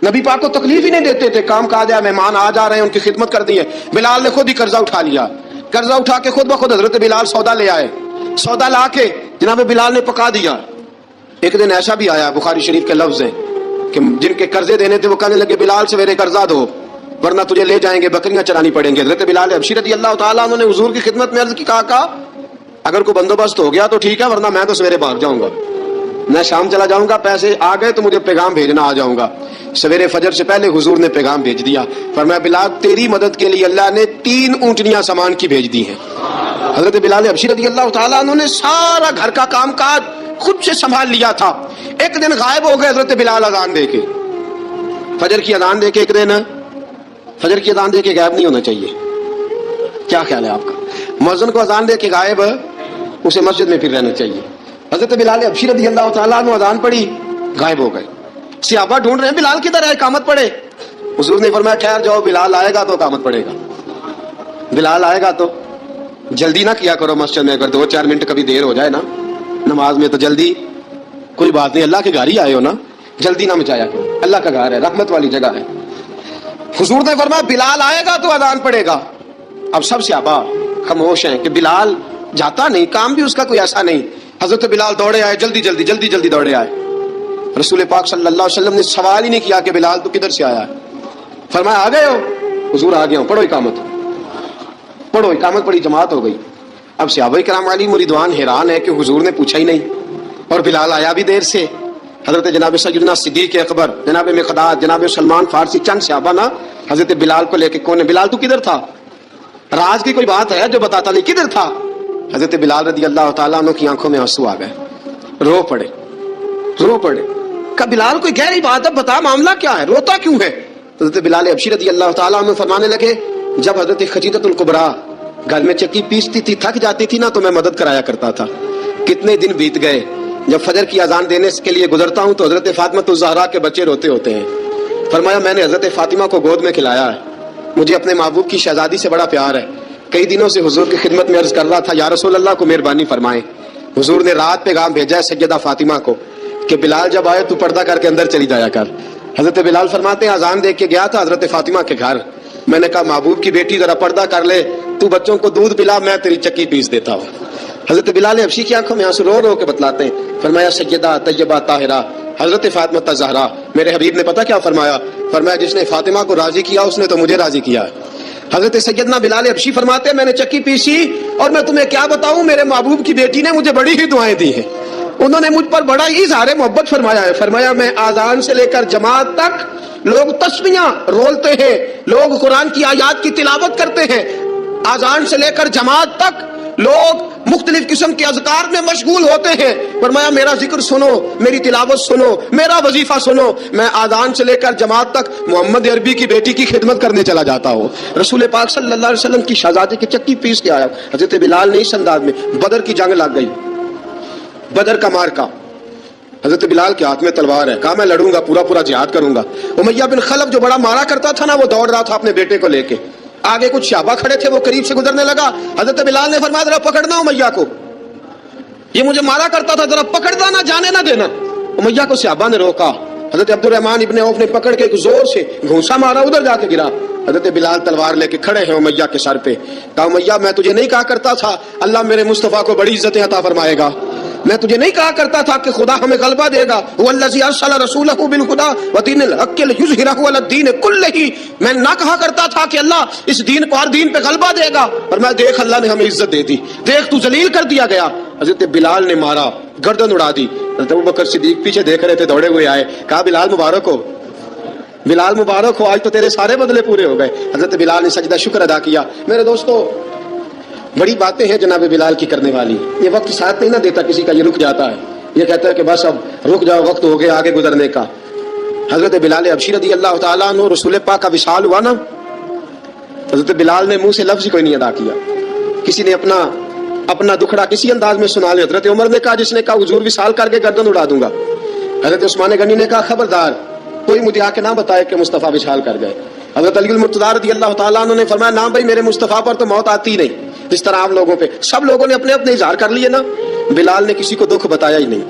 نبی پاک کو تکلیف ہی نہیں دیتے تھے. کام کاج ہے, مہمان آ جا رہے ہیں, ان کی خدمت کر دی ہے. بلال نے خود ہی قرضہ اٹھا لیا, قرضہ اٹھا کے خود بخود حضرت بلال سودا لے آئے. سودا لا کے جناب بلال نے پکا دیا. ایک دن ایسا بھی آیا, بخاری شریف کے لفظ ہیں کہ جن کے قرضے دینے تھے وہ کہنے لگے بلال سویرے قرضہ دو ورنہ تجھے لے جائیں گے, بکریاں چرانی پڑیں گے. حضرت بلال حبشی رضی اللہ تعالیٰ عنہ نے حضور کی خدمت میں عرض کی, کہا اگر کوئی بندوبست ہو گیا تو ٹھیک ہے ورنہ میں تو سویرے بھاگ جاؤں گا, میں شام چلا جاؤں گا, پیسے آ گئے تو مجھے پیغام بھیجنا, آ جاؤں گا. سویرے فجر سے پہلے حضور نے پیغام بھیج دیا. فرمایا بلال تیری مدد کے لیے اللہ نے 3 اونٹنیاں سامان کی بھیج دی ہیں. حضرت بلال حبشی رضی اللہ تعالیٰ عنہ نے سارا گھر کا کام کاج خود سے سنبھال لیا تھا. ایک دن غائب ہو گئے حضرت بلال اذان دے کے, فجر کی اذان دے کے. ایک دن فجر کی اذان دے کے غائب نہیں ہونا چاہیے, کیا خیال ہے آپ کا؟ مؤذن کو اذان دے کے غائب اسے مسجد میں پھر رہنا چاہیے. حضرت بلال حبشی رضی اللہ تعالیٰ عنہ اذان پڑھی, غائب ہو گئے. صحابہ ڈھونڈ رہے ہیں بلال کدھر ہے, اقامت پڑھے. حضور نے فرمایا ٹھہر جاؤ, بلال آئے گا تو اقامت پڑھے گا. بلال آئے گا تو جلدی نہ کیا کرو مسجد میں, اگر 2-4 منٹ کبھی دیر ہو جائے نا نماز میں تو جلدی کوئی بات نہیں, اللہ کے گھر ہی آئے ہو نا, جلدی نہ مچایا کرو, اللہ کا گھر ہے, رحمت والی جگہ ہے. حضور نے فرمایا بلال آئے گا تو اذان پڑھے گا. اب سب صحابہ خاموش ہیں کہ بلال جاتا نہیں, کام بھی اس کا کوئی ایسا نہیں. حضرت بلال دوڑے آئے, جلدی دوڑے آئے. رسول پاک صلی اللہ علیہ وسلم نے سوال ہی نہیں کیا کہ بلال تو کدھر سے آیا ہے. فرمایا آ گئے ہو؟ حضور آ گیا ہوں, پڑھو اقامت. پڑھی, جماعت ہو گئی. اب صحابہ کرام علیہم رضوان حیران ہے کہ حضور نے پوچھا ہی نہیں اور بلال آیا بھی دیر سے. حضرت جناب سیدنا صدیق اکبر, جناب مقداد, جناب سلمان فارسی, چند صحابہ نا حضرت بلال کو لے کے کون ہے بلال تو کدھر تھا, راز کی کوئی بات ہے جو بتاتا نہیں, کدھر تھا؟ حضرت بلال رضی اللہ تعالیٰ عنہ کی آنکھوں میں آنسو آ گئے, رو پڑے. کہا بلال کوئی گہری بات ہے، بتا معاملہ کیا ہے، روتا کیوں ہے؟ حضرت بلال حبشی رضی اللہ تعالیٰ عنہ فرمانے لگے جب حضرت خدیجہ الکبریٰ گھر میں چکی پیستی تھی، تھک جاتی تھی نا تو میں مدد کرایا کرتا تھا۔ کتنے دن بیت گئے، جب فجر کی اذان دینے کے لیے گزرتا ہوں تو حضرت فاطمہ الزہرا کے بچے روتے ہوتے ہیں۔ فرمایا میں نے حضرت فاطمہ کو گود میں کھلایا ہے، مجھے اپنے محبوب کی شہزادی سے بڑا پیار ہے۔ کئی دنوں سے حضور کی خدمت میں عرض کر رہا تھا یا رسول اللہ کو مہربانی فرمائیں۔ حضور نے رات پیغام بھیجا ہے سیدہ فاطمہ کو کہ بلال جب آئے تو پردہ کر کے اندر چلی جایا کر۔ حضرت بلال فرماتے ہیں اذان دے کے گیا تھا حضرت فاطمہ کے گھر، میں نے کہا محبوب کی بیٹی ذرا پردہ کر لے، تو بچوں کو دودھ پلا، میں تیری چکی پیس دیتا ہوں۔ حضرت بلال حبشی کی آنکھوں میں آنسو رو رو کے بتلاتے ہیں، فرمایا سیدہ طیبہ طاہرہ حضرت فاطمہ الزہرا، میرے حبیب نے پتہ کیا فرمایا؟ فرمایا جس نے فاطمہ کو راضی کیا اس نے تو مجھے راضی کیا ہے۔ حضرت سیدنا بلال حبشی فرماتے ہیں میں نے چکی پیسی اور میں تمہیں کیا بتاؤں، میرے محبوب کی بیٹی نے مجھے بڑی ہی دعائیں دی ہیں، انہوں نے مجھ پر بڑا ہی اظہار محبت فرمایا ہے۔ فرمایا میں آذان سے لے کر جماعت تک لوگ تسبیحاں رولتے ہیں، لوگ قرآن کی آیات کی تلاوت کرتے ہیں، آذان سے لے کر جماعت تک لوگ مختلف قسم کے اذکار میں مشغول ہوتے ہیں۔ فرمایا میرا ذکر سنو، میری تلاوت سنو، میرا وظیفہ سنو، میں آذان سے لے کر جماعت تک محمد عربی کی بیٹی کی خدمت کرنے چلا جاتا ہوں، رسول پاک صلی اللہ علیہ وسلم کی شہزادی کی چکی پیس کے آیا۔ حضرت بلال نے اس انداز میں بدر کی جنگ لگ گئی، بدر کا مارکا، حضرت بلال کے ہاتھ میں تلوار ہے، کہا میں لڑوں گا، پورا جہاد کروں گا۔ امیہ بن خلف جو بڑا مارا کرتا تھا نا وہ دوڑ رہا تھا اپنے بیٹے کو لے کے، آگے کچھ صحابہ کھڑے تھے وہ قریب سے گزرنے لگا، حضرت بلال نے فرمایا ذرا پکڑنا امیہ کو، یہ مجھے مارا کرتا تھا، ذرا پکڑنا، نہ جانے نہ دینا۔ امیہ کو صحابہ نے روکا، حضرت عبد الرحمن ابن عوف نے پکڑ کے ایک زور سے گھونسا مارا، ادھر جا کے گرا۔ حضرت بلال تلوار لے کے کھڑے ہیں امیہ کے سر پہ، کہا امیہ میں تجھے نہیں کہا کرتا تھا اللہ میرے مصطفیٰ کو بڑی عزتیں عطا فرمائے گا، میں تجھے نہیں کہا کرتا تھا کہ خدا ہمیں غلبہ دے گا، والذی ارسل رسولہ بالہدی ودین الحق لیظہرہ علی الدین کلہ، میں نہ کہا کرتا تھا کہ اللہ اس دین کو ہر دین پہ غلبہ دے گا، اور میں دیکھ اللہ نے ہمیں عزت دے دی، دیکھ تو ذلیل کر دیا گیا۔ حضرت بلال نے مارا، گردن اڑا دی۔ حضرت ابوبکر صدیق پیچھے دیکھ رہے تھے، دوڑے ہوئے آئے، کہا بلال مبارک ہو، بلال مبارک ہو، آج تو تیرے سارے بدلے پورے ہو گئے۔ حضرت بلال نے سجدہ شکر ادا کیا۔ میرے دوستو بڑی باتیں ہیں جناب بلال کی کرنے والی، یہ وقت ساتھ نہیں نہ دیتا کسی کا، یہ رک جاتا ہے، یہ کہتا ہے کہ بس اب رک جاؤ، وقت ہو گیا آگے گزرنے کا۔ حضرت بلال حبشی رضی اللہ تعالیٰ عنہ رسول پاک کا وصال ہوا نا، حضرت بلال نے منہ سے لفظ کوئی نہیں ادا کیا، کسی نے اپنا دکھڑا کسی انداز میں سنا لیا۔ حضرت عمر نے کہا، جس نے کہا حضور وصال کر کے گردن اڑا دوں گا۔ حضرت عثمان غنی نے کہا خبردار کوئی مجھے آ کے نہ بتائے کہ مصطفیٰ وصال کر گئے۔ حضرت علی المرتضیٰ رضی اللہ تعالیٰ عنہ نے فرمایا نہ بھائی میرے مصطفیٰ پر تو موت آتی نہیں، جس طرح آپ لوگوں پہ سب لوگوں نے اپنے اپنے اظہار کر لیے نا، بلال نے کسی کو دکھ بتایا ہی نہیں۔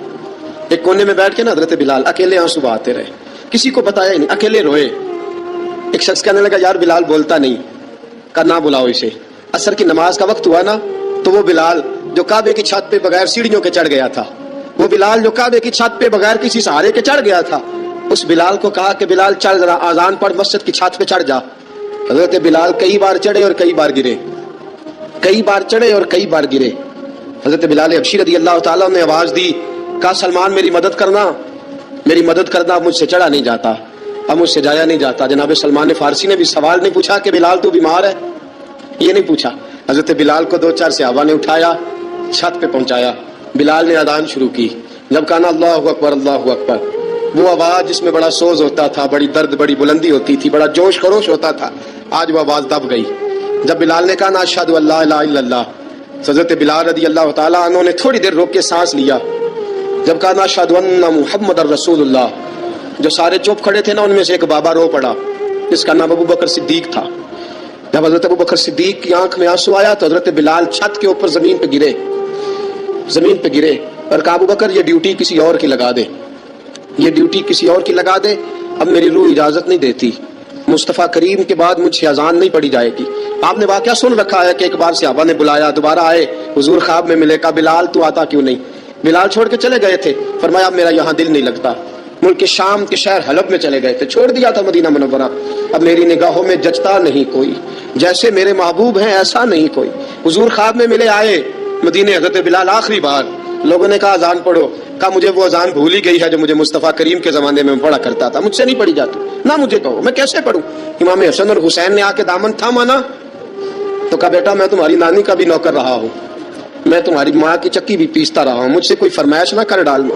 ایک کونے میں بیٹھ کے نا حضرت بلال اکیلے آنسو بہاتے رہے، کسی کو بتایا ہی نہیں، اکیلے روئے۔ ایک شخص کہنے لگا یار بلال بولتا نہیں، کہا نہ بلاؤ اسے۔ عصر کی نماز کا وقت ہوا نا تو وہ بلال جو کعبے کی چھت پہ بغیر سیڑھیوں کے چڑھ گیا تھا، وہ بلال جو کعبے کی چھت پہ بغیر کسی سہارے کے چڑھ گیا تھا، اس بلال کو کہا کہ بلال چل ذرا آذان پڑھ، مسجد کی چھت پہ چڑھ جا۔ حضرت بلال کئی بار چڑھے اور کئی بار گرے، کئی بار چڑھے اور کئی بار گرے۔ حضرت بلال حبشی رضی اللہ تعالیٰ نے آواز دی، کہا سلمان میری مدد کرنا، میری مدد کرنا، مجھ سے چڑھا نہیں جاتا، اب مجھ سے جایا نہیں جاتا۔ جناب سلمان فارسی نے بھی سوال نہیں پوچھا کہ بلال تو بیمار ہے، یہ نہیں پوچھا۔ حضرت بلال کو دو چار صحابہ نے اٹھایا، چھت پہ پہنچایا، بلال نے اذان شروع کی۔ جب کہا اللہ اکبر اللہ اکبر، وہ آواز جس میں بڑا سوز ہوتا تھا، بڑی درد، بڑی بلندی ہوتی تھی، بڑا جوش خروش ہوتا تھا، آج وہ آواز دب گئی۔ جب بلال نے کہا نا اشہد ان لا الہ الا اللہ، حضرت بلال رضی اللہ تعالیٰ عنہ نے تھوڑی دیر روک کے سانس لیا۔ جب کہا نا اشہد ان محمد رسول اللہ، جو سارے چپ کھڑے تھے نا ان میں سے ایک بابا رو پڑا، جس کا نام ابوبکر صدیق تھا۔ جب حضرت ابوبکر صدیق کی آنکھ میں آنسو آیا تو حضرت بلال چھت کے اوپر زمین پہ گرے اور کہا ابوبکر یہ ڈیوٹی کسی اور کی لگا دے، یہ ڈیوٹی کسی اور کی لگا دے، اب میری روح اجازت نہیں دیتی، مصطفیٰ کریم کے بعد مجھ سے اذان نہیں پڑھی جائے گی۔ آپ نے واقعہ سن رکھا ہے کہ ایک بار صحابہ نے بلایا، دوبارہ آئے، حضور خواب میں ملے، کہا بلال تو آتا کیوں نہیں؟ بلال چھوڑ کے چلے گئے تھے، فرمایا اب میرا یہاں دل نہیں لگتا، ملک شام کے شہر حلب میں چلے گئے تھے، چھوڑ دیا تھا مدینہ منورہ، اب میری نگاہوں میں جچتا نہیں کوئی، جیسے میرے محبوب ہیں ایسا نہیں کوئی۔ حضور خواب میں ملے، آئے مدینے، حضرت بلال آخری بار، لوگوں نے کہا اذان پڑھو، کہا مجھے وہ اذان بھول ہی گئی ہے جو مجھے مصطفیٰ کریم کے زمانے میں پڑھا کرتا تھا، مجھ سے نہیں پڑھی جاتی، نہ مجھے کہو میں کیسے پڑھوں۔ امام حسن اور حسین نے آ کے دامن تھاما نا تو کہا بیٹا میں تمہاری نانی کا بھی نوکر رہا ہوں، میں تمہاری ماں کی چکی بھی پیستا رہا ہوں، مجھ سے کوئی فرمائش نہ کر ڈالنا،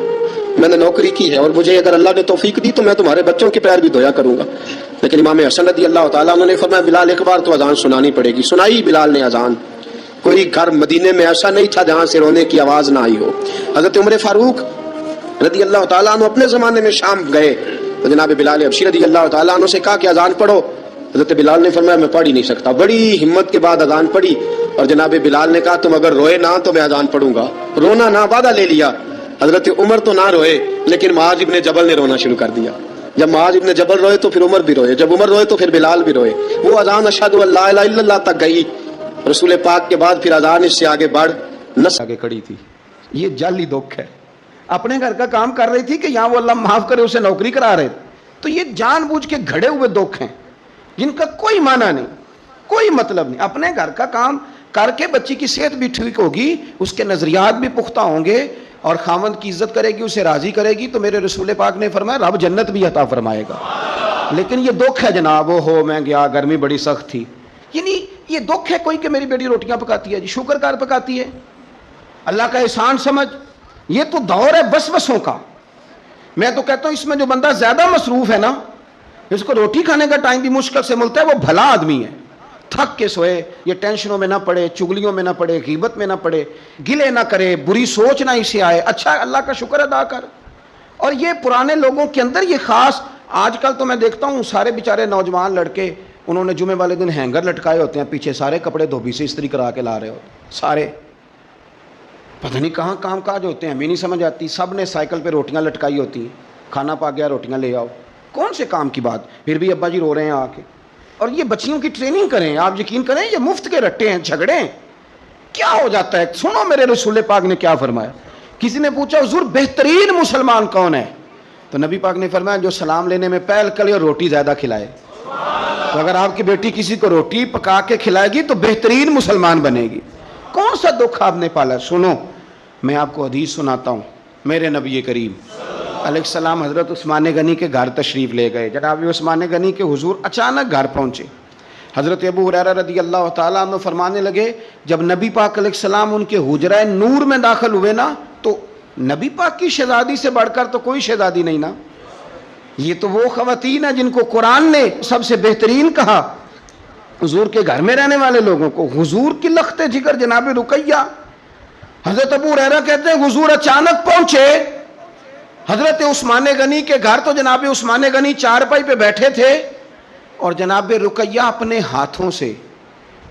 میں نے نوکری کی ہے اور مجھے اگر اللہ نے توفیق دی تو میں تمہارے بچوں کے پیر بھی دھویا کروں گا. لیکن امام حسن رضی اللہ تعالیٰ عنہ نے فرمایا بلال ایک بار تو اذان سنانی پڑے گی. سنائی بلال نے اذان. کوئی گھر مدینے میں ایسا نہیں تھا جہاں سے رونے کی آواز نہ آئی ہو. حضرت عمر فاروق رضی اللہ تعالیٰ عنہ اپنے زمانے میں شام گئے تو جناب بلال حبشی رضی اللہ تعالیٰ عنہ سے کہا کہ اذان پڑھو. حضرت بلال نے فرمایا میں پڑھ ہی نہیں سکتا. بڑی ہمت کے بعد اذان پڑھی اور جناب بلال نے کہا تم اگر روئے نہ تو میں اذان پڑھوں گا. رونا نہ وعدہ لے لیا. حضرت عمر تو نہ روئے لیکن معاذ ابن جبل نے رونا شروع کر دیا. جب معاذ ابن جبل روئے تو پھر عمر بھی روئے. جب عمر روئے تو پھر بلال بھی روئے. وہ اذان اشہد ان لا الہ الا اللہ تک گئی. رسول پاک کے بعد پھر اذان اس سے آگے بڑھ نس آگے کھڑی تھی. یہ جعلی دکھ ہے. اپنے گھر کا کام کر رہی تھی کہ یہاں وہ اللہ معاف کرے اسے نوکری کرا رہے. تو یہ جان بوجھ کے گھڑے ہوئے دکھ ہیں جن کا کوئی معنی نہیں, کوئی مطلب نہیں. اپنے گھر کا کام کر کے بچی کی صحت بھی ٹھیک ہوگی, اس کے نظریات بھی پختہ ہوں گے اور خاوند کی عزت کرے گی, اسے راضی کرے گی, تو میرے رسول پاک نے فرمایا رب جنت بھی عطا فرمائے گا. لیکن یہ دکھ ہے جناب, وہ ہو میں گیا گرمی بڑی سخت تھی. یعنی یہ دکھ ہے کوئی کہ میری بیٹی روٹیاں پکاتی ہے جی, شکر کار پکاتی ہے, اللہ کا احسان سمجھ. یہ تو دور ہے وسوسوں کا. میں تو کہتا ہوں اس میں جو بندہ زیادہ مصروف ہے نا, اس کو روٹی کھانے کا ٹائم بھی مشکل سے ملتا ہے, وہ بھلا آدمی ہے. تھک کے سوئے, یہ ٹینشنوں میں نہ پڑے, چگلیوں میں نہ پڑے, غیبت میں نہ پڑے, گلے نہ کرے, بری سوچ نہ اسے آئے, اچھا اللہ کا شکر ادا کر. اور یہ پرانے لوگوں کے اندر یہ خاص, آج کل تو میں دیکھتا ہوں سارے بیچارے نوجوان لڑکے انہوں نے جمعے والے دن ہینگر لٹکائے ہوتے ہیں پیچھے, سارے کپڑے دھوبی سے استری کرا کے لا رہے ہوتے سارے. پتہ نہیں کہاں کام کاج ہوتے ہیں, ہمیں نہیں سمجھ آتی. سب نے سائیکل پہ روٹیاں لٹکائی ہوتی ہیں, کھانا پا گیا روٹیاں لے آؤ. کون سے کام کی بات, پھر بھی ابا جی رو رہے ہیں آ کے. اور یہ بچیوں کی ٹریننگ کریں, آپ یقین کریں یہ مفت کے رٹے ہیں, جھگڑے ہیں. کیا ہو جاتا ہے, سنو میرے رسول پاک نے کیا فرمایا. کسی نے پوچھا حضور بہترین مسلمان کون ہے, تو نبی پاک نے فرمایا جو سلام لینے میں پہل کرے اور روٹی زیادہ کھلائے. تو اگر آپ کی بیٹی کسی کو روٹی پکا کے کھلائے گی تو بہترین مسلمان بنے گی. کون سا دکھ آپ نے پالا. سنو میں آپ کو حدیث سناتا ہوں. میرے نبی کریم علیہ السلام حضرت عثمان غنی کے گھر تشریف لے گئے. جناب عثمان غنی کے حضور اچانک گھر پہنچے. حضرت ابو ہریرہ رضی اللہ تعالیٰ عنہ فرمانے لگے جب نبی پاک علیہ السلام ان کے حجرہ نور میں داخل ہوئے نا, تو نبی پاک کی شہزادی سے بڑھ کر تو کوئی شہزادی نہیں نا. یہ تو وہ خواتین ہیں جن کو قرآن نے سب سے بہترین کہا حضور کے گھر میں رہنے والے لوگوں کو. حضور کی لخت جگر جناب رقیہ. حضرت ابو ہریرہ کہتے ہیں حضور اچانک پہنچے حضرت عثمان غنی کے گھر, تو جناب عثمان غنی چارپائی پہ بیٹھے تھے اور جناب رقیہ اپنے ہاتھوں سے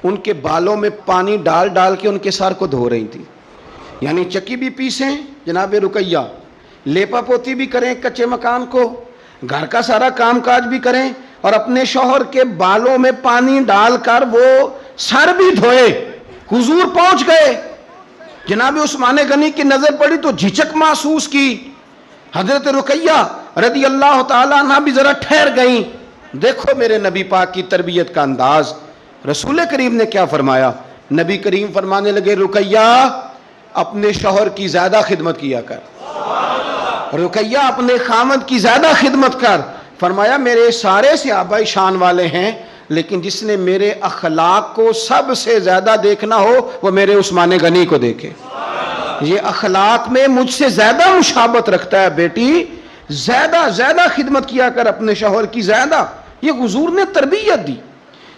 ان کے بالوں میں پانی ڈال ڈال کے ان کے سر کو دھو رہی تھی. یعنی چکی بھی پیسیں جناب رقیہ, لیپا پوتی بھی کریں کچے مکان کو, گھر کا سارا کام کاج بھی کریں, اور اپنے شوہر کے بالوں میں پانی ڈال کر وہ سر بھی دھوئے. حضور پہنچ گئے. جناب عثمان غنی کی نظر پڑی تو جھجک محسوس کی. حضرت رقیہ رضی اللہ تعالیٰ عنہ بھی ذرا ٹھہر گئیں. دیکھو میرے نبی پاک کی تربیت کا انداز. رسول کریم نے کیا فرمایا. نبی کریم فرمانے لگے رقیہ اپنے شوہر کی زیادہ خدمت کیا کر, رقیہ اپنے خامد کی زیادہ خدمت کر. فرمایا میرے سارے صحابہ شان والے ہیں, لیکن جس نے میرے اخلاق کو سب سے زیادہ دیکھنا ہو وہ میرے عثمان غنی کو دیکھے. یہ اخلاق میں مجھ سے زیادہ مشابہت رکھتا ہے. بیٹی زیادہ زیادہ خدمت کیا کر اپنے شوہر کی زیادہ. یہ حضور نے تربیت دی.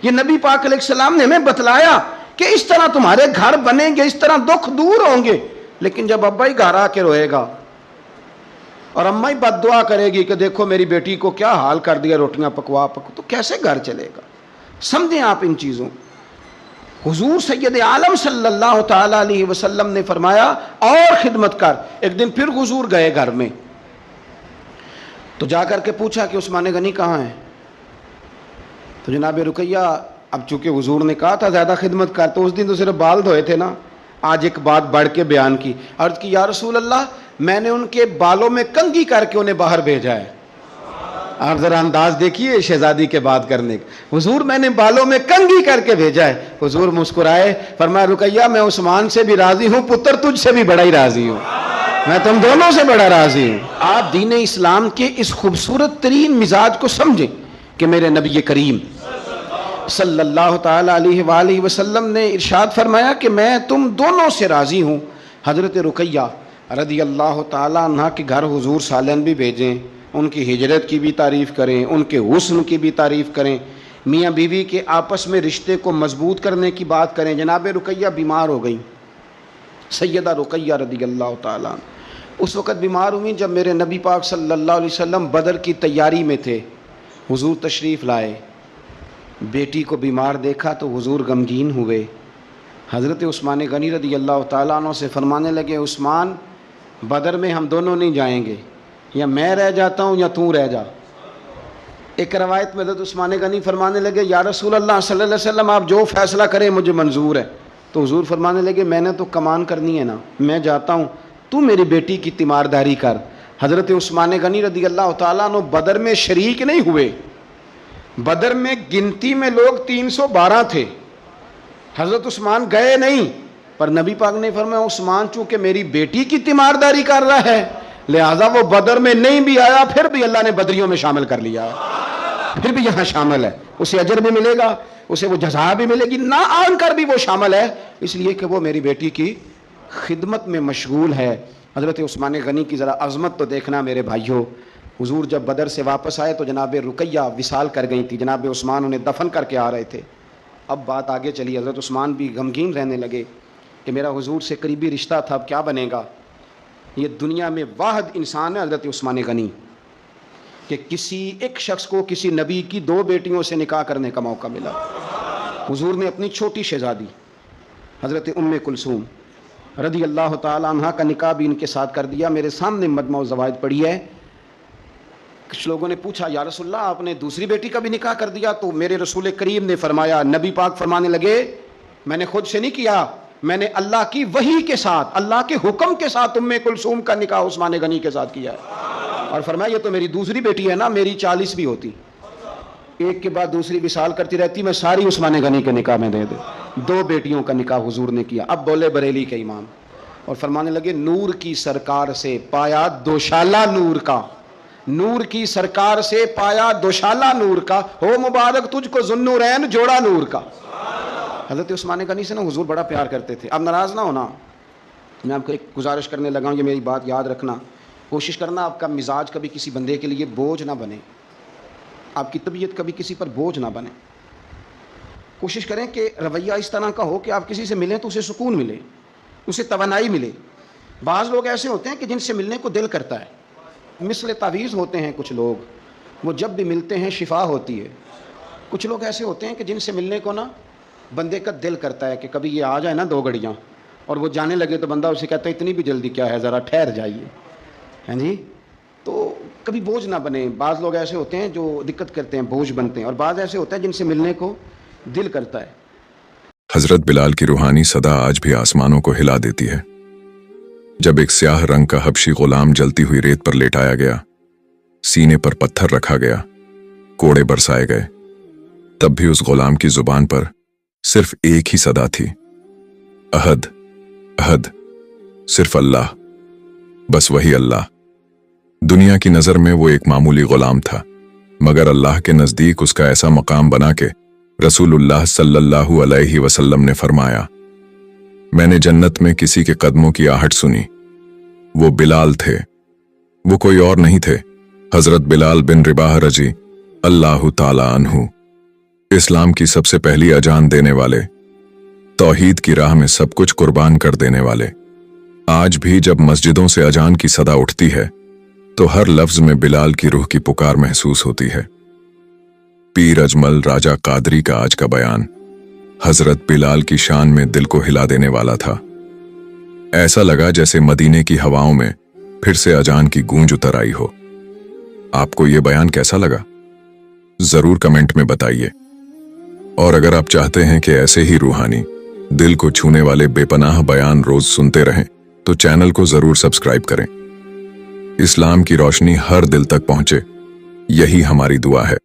یہ نبی پاک علیہ السلام نے ہمیں بتلایا کہ اس طرح تمہارے گھر بنیں گے, اس طرح دکھ دور ہوں گے. لیکن جب ابا ہی گھر آ کے روئے گا اور اماں ہی بد دعا کرے گی کہ دیکھو میری بیٹی کو کیا حال کر دیا, روٹیاں پکوا تو کیسے گھر چلے گا. سمجھیں آپ ان چیزوں. حضور سید عالم صلی اللہ تعالی علیہ وسلم نے فرمایا اور خدمت کر. ایک دن پھر حضور گئے گھر میں, تو جا کر کے پوچھا کہ عثمان غنی کہاں ہے. تو جناب رقیہ, اب چونکہ حضور نے کہا تھا زیادہ خدمت کر, تو اس دن تو صرف بال دھوئے تھے نا, آج ایک بات بڑھ کے بیان کی. عرض کی یا رسول اللہ میں نے ان کے بالوں میں کنگھی کر کے انہیں باہر بھیجا ہے. آپ ذرا انداز دیکھیے شہزادی کے بات کرنے کا. حضور میں نے بالوں میں کنگھی کر کے بھیجا ہے. حضور مسکرائے, فرمایا رقیہ میں عثمان سے بھی راضی ہوں, پتر تجھ سے بھی بڑا ہی راضی ہوں, میں تم دونوں سے بڑا راضی ہوں. آپ دین اسلام کے اس خوبصورت ترین مزاج کو سمجھیں کہ میرے نبی کریم صلی اللہ تعالی علیہ وآلہ وسلم نے ارشاد فرمایا کہ میں تم دونوں سے راضی ہوں. حضرت رقیہ رضی اللہ تعالیٰ عنہ کے گھر حضور سالن بھی بھیجیں، ان کی ہجرت کی بھی تعریف کریں، ان کے حسن کی بھی تعریف کریں، میاں بیوی کے آپس میں رشتے کو مضبوط کرنے کی بات کریں۔ جناب رقیہ بیمار ہو گئیں، سیدہ رقیہ رضی اللہ تعالیٰ عنہ اس وقت بیمار ہوئیں جب میرے نبی پاک صلی اللہ علیہ وسلم بدر کی تیاری میں تھے۔ حضور تشریف لائے، بیٹی کو بیمار دیکھا تو حضور غمگین ہوئے۔ حضرت عثمان غنی رضی اللہ تعالیٰ عنہ سے فرمانے لگے، عثمان بدر میں ہم دونوں نہیں جائیں گے، یا میں رہ جاتا ہوں یا تو رہ جا۔ ایک روایت میں حضرت عثمان غنی فرمانے لگے، یا رسول اللہ صلی اللہ علیہ وسلم آپ جو فیصلہ کریں مجھے منظور ہے۔ تو حضور فرمانے لگے، میں نے تو کمان کرنی ہے نا، میں جاتا ہوں، تو میری بیٹی کی تیمارداری کر۔ حضرت عثمان غنی رضی اللہ تعالیٰ عنہ بدر میں شریک نہیں ہوئے، بدر میں گنتی میں لوگ 312 تھے، حضرت عثمان گئے نہیں، پر نبی پاک نے فرمایا عثمان چونکہ میری بیٹی کی تیمارداری کر رہا ہے لہذا وہ بدر میں نہیں بھی آیا، پھر بھی اللہ نے بدریوں میں شامل کر لیا، پھر بھی یہاں شامل ہے، اسے اجر بھی ملے گا، اسے وہ جزا بھی ملے گی، نہ آن کر بھی وہ شامل ہے، اس لیے کہ وہ میری بیٹی کی خدمت میں مشغول ہے۔ حضرت عثمان غنی کی ذرا عظمت تو دیکھنا میرے بھائیوں۔ حضور جب بدر سے واپس آئے تو جناب رقیہ وصال کر گئی تھی، جناب عثمان انہیں دفن کر کے آ رہے تھے۔ اب بات آگے چلی، حضرت عثمان بھی غمگین رہنے لگے کہ میرا حضور سے قریبی رشتہ تھا، اب کیا بنے گا۔ یہ دنیا میں واحد انسان ہے حضرت عثمان غنی کہ کسی ایک شخص کو کسی نبی کی 2 بیٹیوں سے نکاح کرنے کا موقع ملا۔ حضور نے اپنی چھوٹی شہزادی حضرت ام کلثوم رضی اللہ تعالی عنہ کا نکاح بھی ان کے ساتھ کر دیا۔ میرے سامنے مجمع الزوائد پڑھی ہے، کچھ لوگوں نے پوچھا یا رسول اللہ آپ نے دوسری بیٹی کا بھی نکاح کر دیا؟ تو میرے رسول کریم نے فرمایا، نبی پاک فرمانے لگے میں نے خود سے نہیں کیا، میں نے اللہ کی وحی کے ساتھ، اللہ کے حکم کے ساتھ ام کلثوم کا نکاح عثمان غنی کے ساتھ کیا ہے۔ اور فرمایا یہ تو میری دوسری بیٹی ہے نا، میری 40 بھی ہوتی، ایک کے بعد دوسری وصال کرتی رہتی، میں ساری عثمان غنی کے نکاح میں دے دے۔ 2 بیٹیوں کا نکاح حضور نے کیا۔ اب بولے بریلی کے امام اور فرمانے لگے، نور کی سرکار سے پایا دوشالہ نور کا، نور کی سرکار سے پایا دوشالہ نور کا، ہو مبارک تجھ کو ذوالنورین جوڑا نور کا۔ حضرت عثمان غنی سے نا حضور بڑا پیار کرتے تھے۔ اب ناراض نہ ہونا، میں آپ کو ایک گزارش کرنے لگا ہوں، یہ میری بات یاد رکھنا، کوشش کرنا آپ کا مزاج کبھی کسی بندے کے لیے بوجھ نہ بنے، آپ کی طبیعت کبھی کسی پر بوجھ نہ بنے۔ کوشش کریں کہ رویہ اس طرح کا ہو کہ آپ کسی سے ملیں تو اسے سکون ملے، اسے توانائی ملے۔ بعض لوگ ایسے ہوتے ہیں کہ جن سے ملنے کو دل کرتا ہے، مثل تعویذ ہوتے ہیں کچھ لوگ، وہ جب بھی ملتے ہیں شفا ہوتی ہے۔ کچھ لوگ ایسے ہوتے ہیں کہ جن سے ملنے کو نا بندے کا دل کرتا ہے کہ کبھی یہ آ جائے نا 2 گھڑیاں، اور وہ جانے لگے تو بندہ اسے کہتا ہے اتنی بھی جلدی کیا ہے، ذرا ٹھہر جائیے، ہیں جی۔ تو کبھی بوجھ نہ بنے۔ بعض لوگ ایسے ہوتے ہیں جو دقت کرتے ہیں، بوجھ بنتے ہیں، اور بعض ایسے ہوتے ہیں جن سے ملنے کو دل کرتا ہے۔ حضرت بلال کی روحانی صدا آج بھی آسمانوں کو ہلا دیتی ہے۔ جب ایک سیاہ رنگ کا حبشی غلام جلتی ہوئی ریت پر لیٹایا گیا، سینے پر پتھر رکھا گیا، کوڑے برسائے گئے، تب بھی اس غلام کی زبان پر صرف ایک ہی صدا تھی، احد احد، صرف اللہ، بس وہی اللہ۔ دنیا کی نظر میں وہ ایک معمولی غلام تھا، مگر اللہ کے نزدیک اس کا ایسا مقام بنا کہ رسول اللہ صلی اللہ علیہ وسلم نے فرمایا، میں نے جنت میں کسی کے قدموں کی آہٹ سنی، وہ بلال تھے، وہ کوئی اور نہیں تھے، حضرت بلال بن رباح رضی اللہ تعالی عنہ، اسلام کی سب سے پہلی اذان دینے والے، توحید کی راہ میں سب کچھ قربان کر دینے والے۔ آج بھی جب مسجدوں سے اذان کی صدا اٹھتی ہے تو ہر لفظ میں بلال کی روح کی پکار محسوس ہوتی ہے۔ پیر اجمل راجہ قادری کا آج کا بیان حضرت بلال کی شان میں دل کو ہلا دینے والا تھا۔ ایسا لگا جیسے مدینے کی ہواؤں میں پھر سے اذان کی گونج اتر آئی ہو۔ آپ کو یہ بیان کیسا لگا؟ ضرور کمنٹ میں بتائیے، اور اگر آپ چاہتے ہیں کہ ایسے ہی روحانی دل کو چھونے والے بے پناہ بیان روز سنتے رہیں تو چینل کو ضرور سبسکرائب کریں۔ اسلام کی روشنی ہر دل تک پہنچے، یہی ہماری دعا ہے۔